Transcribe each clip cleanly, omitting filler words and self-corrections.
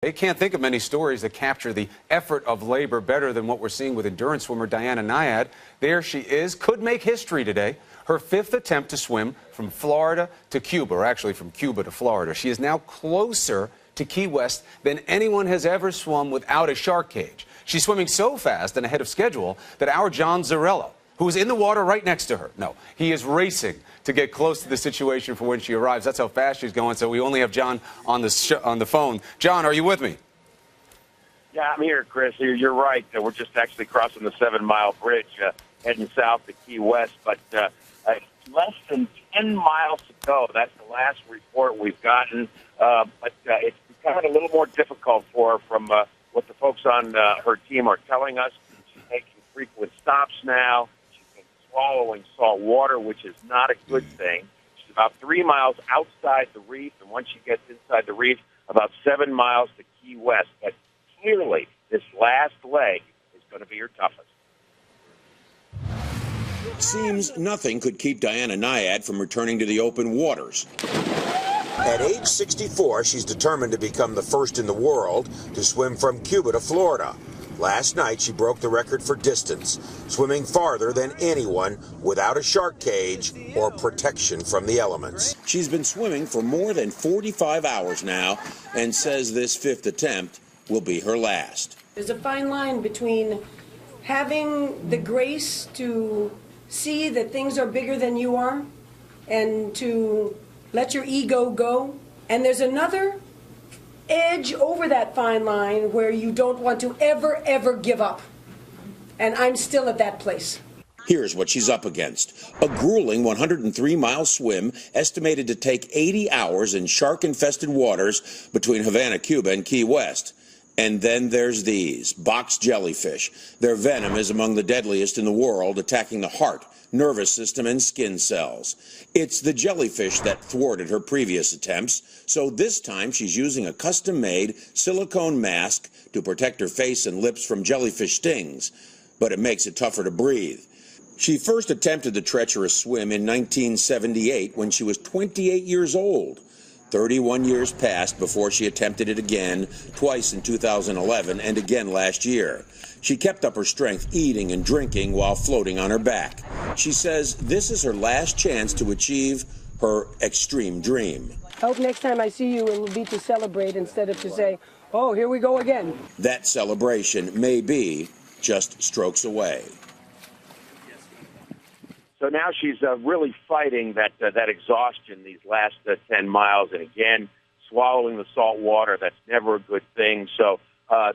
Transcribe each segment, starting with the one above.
They can't think of many stories that capture the effort of labor better than what we're seeing with endurance swimmer Diana Nyad. There she is, could make history today. Her 5th attempt to swim from Florida to Cuba, or actually from Cuba to Florida. She is now closer to Key West than anyone has ever swum without a shark cage. She's swimming so fast and ahead of schedule that our John ZARRELLA, who is in the water right next to her, no, he is racing to get close to the situation for when she arrives. That's how fast she's going, so we only have John on the phone. John, are you with me? Yeah, I'm here, Chris. You're right. We're just actually crossing the 7-mile bridge heading south to Key West, but less than 10 miles to go. That's the last report we've gotten, but it's becoming a little more difficult for her from what the folks on her team are telling us. She's making frequent stops now. She's been swallowing salt water, which is not a good thing. She's about 3 miles outside the reef, and once she gets inside the reef, about 7 miles to Key West. But clearly, this last leg is going to be her toughest. Seems nothing could keep Diana Nyad from returning to the open waters. At age 64, she's determined to become the first in the world to swim from Cuba to Florida. Last night, she broke the record for distance, swimming farther than anyone without a shark cage or protection from the elements. She's been swimming for more than 45 hours now and says this 5th attempt will be her last. There's a fine line between having the grace to see that things are bigger than you are and to let your ego go. And there's another edge over that fine line where you don't want to ever give up. And I'm still at that place. Here's what she's up against. A grueling 103-mile swim estimated to take 80 hours in shark-infested waters between Havana, Cuba, and Key West. And then there's these, box jellyfish. Their venom is among the deadliest in the world, attacking the heart, nervous system, and skin cells. It's the jellyfish that thwarted her previous attempts, so this time she's using a custom-made silicone mask to protect her face and lips from jellyfish stings, but it makes it tougher to breathe. She first attempted the treacherous swim in 1978 when she was 28 years old. 31 years passed before she attempted it again, twice in 2011 and again last year. She kept up her strength eating and drinking while floating on her back. She says this is her last chance to achieve her extreme dream. I hope next time I see you it will be to celebrate instead of to say, oh, here we go again. That celebration may be just strokes away. So now she's really fighting that exhaustion these last 10 miles. And again, swallowing the salt water, that's never a good thing. So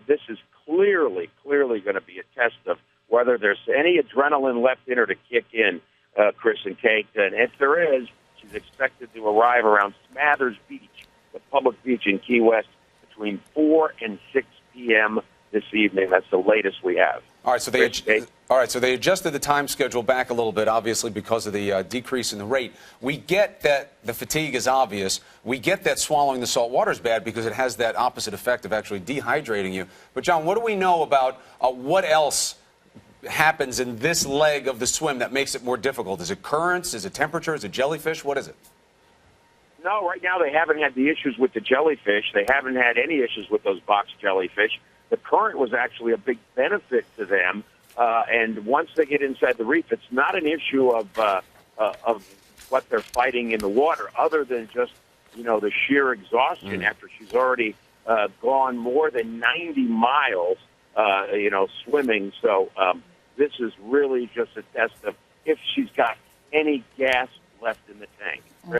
this is clearly going to be a test of whether there's any adrenaline left in her to kick in, Chris and Kate. And if there is, she's expected to arrive around Smathers Beach, the public beach in Key West, between 4 and 6 p.m. this evening. That's the latest we have. All right, so they adjusted the time schedule back a little bit, obviously, because of the decrease in the rate. We get that the fatigue is obvious. We get that swallowing the salt water is bad because it has that opposite effect of actually dehydrating you. But, John, what do we know about what else happens in this leg of the swim that makes it more difficult? Is it currents? Is it temperature? Is it jellyfish? What is it? No, right now they haven't had the issues with the jellyfish. They haven't had any issues with those box jellyfish. The current was actually a big benefit to them, and once they get inside the reef, it's not an issue of what they're fighting in the water, other than just the sheer exhaustion after she's already gone more than 90 miles, swimming. So this is really just a test of if she's got any gas left in the tank.